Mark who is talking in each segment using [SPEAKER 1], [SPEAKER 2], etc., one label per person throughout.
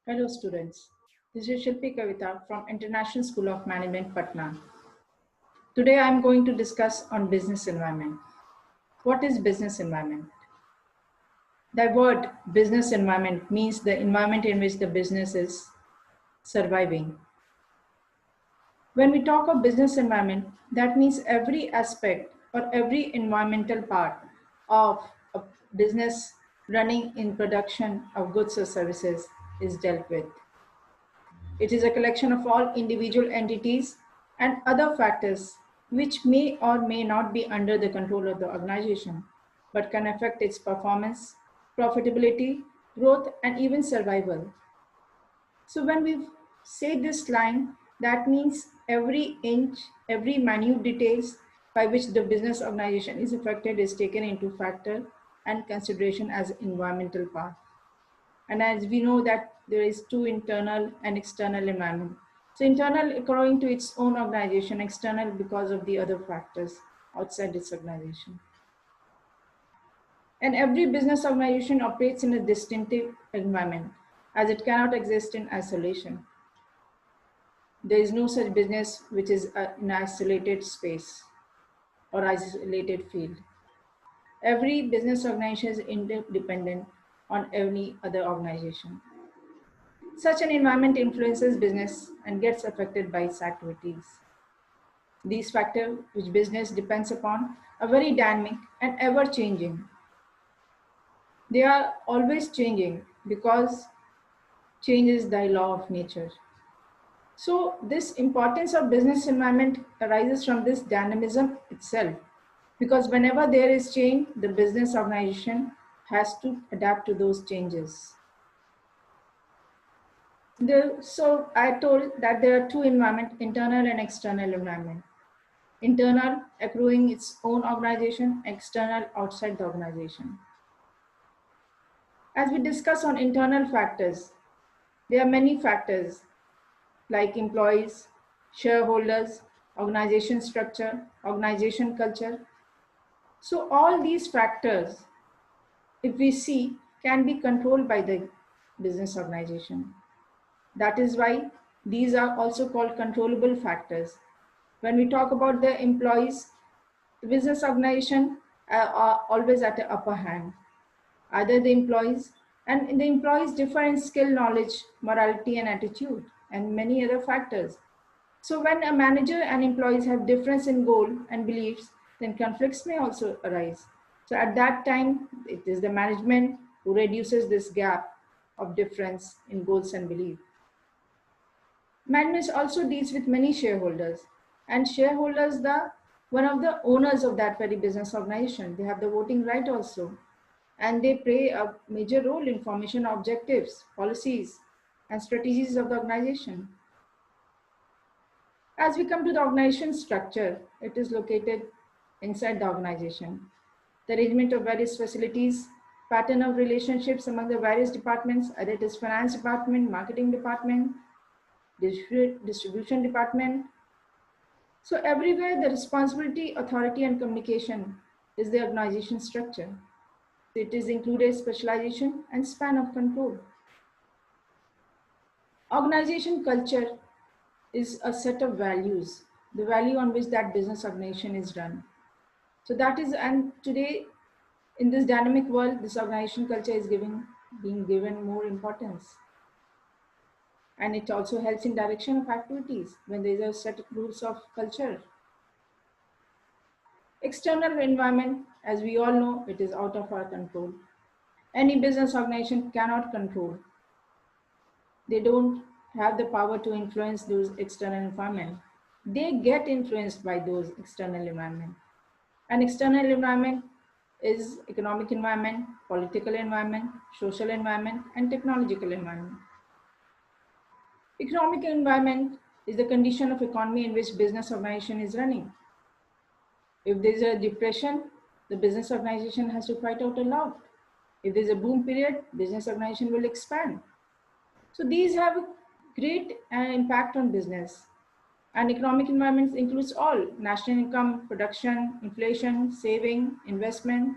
[SPEAKER 1] Hello students, this is Shilpi Kavita from International School of Management, Patna. Today I am going to discuss on business environment. What is business environment? The word business environment means the environment in which the business is surviving. When we talk of business environment, that means every aspect or every environmental part of a business running in production of goods or services is dealt with. It is a collection of all individual entities and other factors which may or may not be under the control of the organization, but can affect its performance, profitability, growth, and even survival. So when we say this line, that means every inch, every minute details by which the business organization is affected is taken into factor and consideration as environmental part. And as we know that there is two internal and external environment. So internal according to its own organization, external because of the other factors outside its organization. And every business organization operates in a distinctive environment as it cannot exist in isolation. There is no such business which is in isolated space or isolated field. Every business organization is interdependent on any other organization. Such an environment influences business and gets affected by its activities. These factors which business depends upon are very dynamic and ever changing. They are always changing because change is the law of nature. So this importance of business environment arises from this dynamism itself, because whenever there is change, the business organization has to adapt to those changes. So I told that there are two environments, internal and external environment. Internal accruing its own organization, external outside the organization. As we discuss on internal factors, there are many factors like employees, shareholders, organization structure, organization culture. So all these factors, if we see, can be controlled by the business organization. That is why these are also called controllable factors. When we talk about the employees, the business organization are always at the upper hand. Either the employees, and the employees differ in skill, knowledge, morality, and attitude, and many other factors. So when a manager and employees have difference in goal and beliefs, then conflicts may also arise. So at that time, it is the management who reduces this gap of difference in goals and belief. Management also deals with many shareholders, and shareholders the one of the owners of that very business organization. They have the voting right also, and they play a major role in formation of objectives, policies, and strategies of the organization. As we come to the organization structure, it is located inside the organization. The arrangement of various facilities, pattern of relationships among the various departments, either it is finance department, marketing department, distribution department. So everywhere the responsibility, authority, and communication is the organization structure. It is included specialization and span of control. Organization culture is a set of values, the value on which that business organization is run. So that is, and today in this dynamic world, this organization culture is being given more importance. And it also helps in direction of activities when there is a set of rules of culture. External environment, as we all know, it is out of our control. Any business organization cannot control. They don't have the power to influence those external environment. They get influenced by those external environment. An external environment is economic environment, political environment, social environment, and technological environment. Economic environment is the condition of economy in which business organization is running. If there's a depression, the business organization has to fight out a lot. If there's a boom period, business organization will expand. So these have a great impact on business. And economic environment includes all: national income, production, inflation, saving, investment,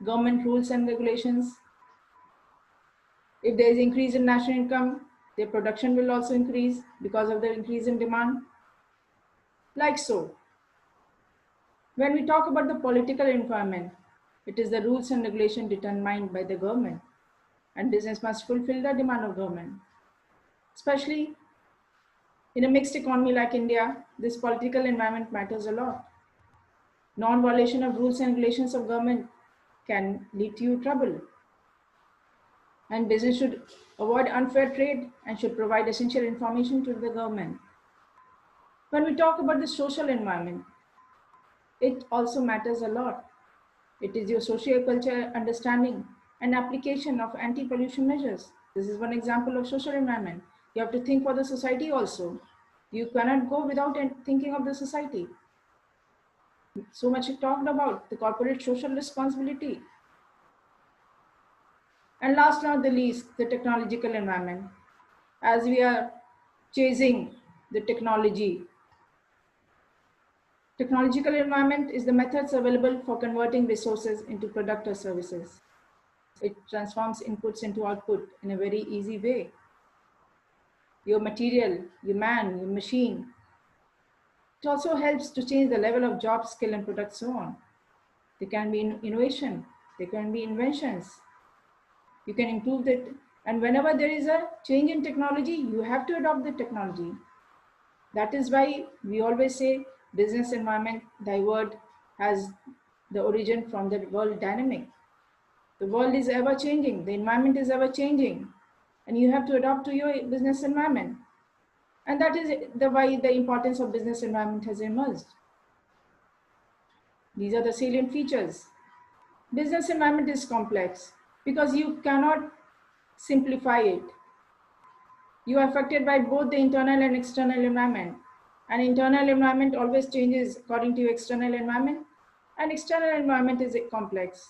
[SPEAKER 1] government rules and regulations. If there is increase in national income, Their production will also increase because of the increase in demand. Like so, when we talk about the political environment, it is the rules and regulation determined by the government, and business must fulfill the demand of government. Especially in a mixed economy like India, this political environment matters a lot. Non-violation of rules and regulations of government can lead to you trouble. And business should avoid unfair trade and should provide essential information to the government. When we talk about the social environment, it also matters a lot. It is your socio-cultural understanding and application of anti-pollution measures. This is one example of social environment. You have to think for the society also. You cannot go without thinking of the society. So much talked about the corporate social responsibility. And last but not the least, the technological environment. As we are chasing the technological environment is the methods available for converting resources into product or services. It transforms inputs into output in a very easy way. Your material, your man, your machine. It also helps to change the level of job, skill, and product, so on. There can be innovation, there can be inventions. You can improve it. And whenever there is a change in technology, you have to adopt the technology. That is why we always say business environment, the word has the origin from the world dynamic. The world is ever changing, the environment is ever changing, and you have to adapt to your business environment. And that is why the importance of business environment has emerged. These are the salient features. Business environment is complex because you cannot simplify it. You are affected by both the internal and external environment. And internal environment always changes according to your external environment, and external environment is complex.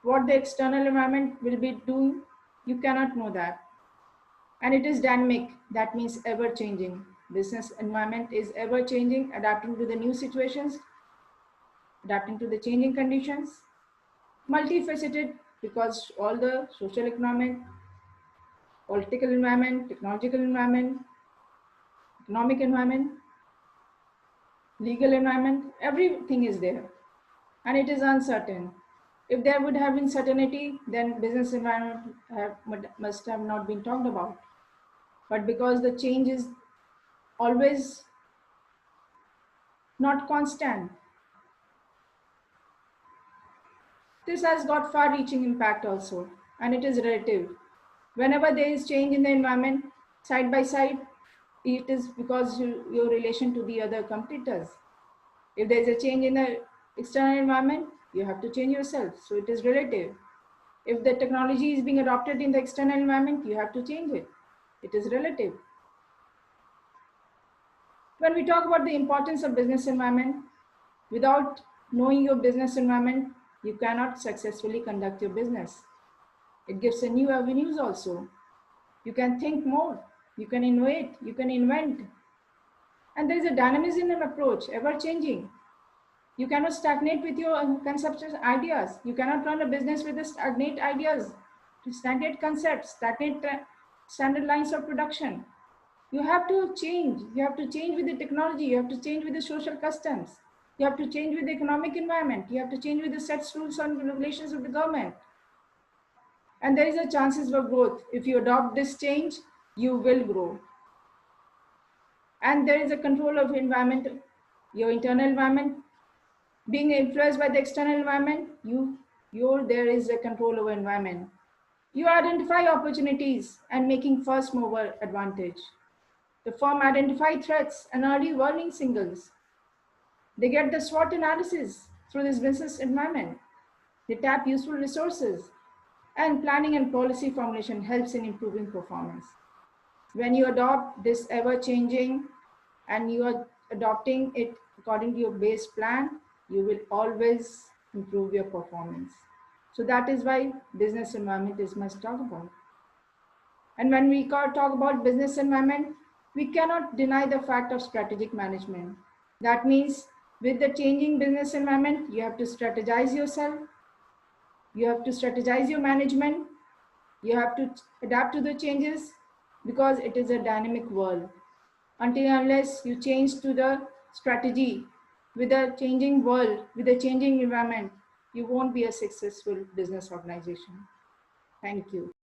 [SPEAKER 1] What the external environment will be doing, you cannot know that. And it is dynamic, that means ever changing. Business environment is ever changing, adapting to the new situations, adapting to the changing conditions. Multifaceted because all the social economic, political environment, technological environment, economic environment, legal environment, everything is there. And it is uncertain. If there would have been certainty, then business environment must have not been talked about. But because the change is always not constant, this has got far-reaching impact also, and it is relative. Whenever there is change in the environment, side by side, it is because your relation to the other competitors. If there is a change in the external environment, you have to change yourself. So it is relative. If the technology is being adopted in the external environment, you have to change it. It is relative. When we talk about the importance of business environment, without knowing your business environment, you cannot successfully conduct your business. It gives a new avenues also. You can think more, you can innovate, you can invent. And there is a dynamism in approach, ever changing. You cannot stagnate with your conceptual ideas. You cannot run a business with the stagnant ideas, stagnant concepts, stagnant standard lines of production. You have to change. You have to change with the technology. You have to change with the social customs. You have to change with the economic environment. You have to change with the sets, rules, and regulations of the government. And there is a chances for growth. If you adopt this change, you will grow. And there is a control of environment, your internal environment. Being influenced by the external environment, there is a control over environment. You identify opportunities and making first mover advantage. The firm identify threats and early warning signals. They get the SWOT analysis through this business environment. They tap useful resources, and planning and policy formulation helps in improving performance. When you adopt this ever-changing and you are adopting it according to your base plan, you will always improve your performance. So that is why business environment is must talk about. And when we talk about business environment, we cannot deny the fact of strategic management. That means with the changing business environment, you have to strategize yourself. You have to strategize your management. You have to adapt to the changes. because it is a dynamic world. Until unless you change to the strategy with a changing world, with a changing environment, you won't be a successful business organization. Thank you.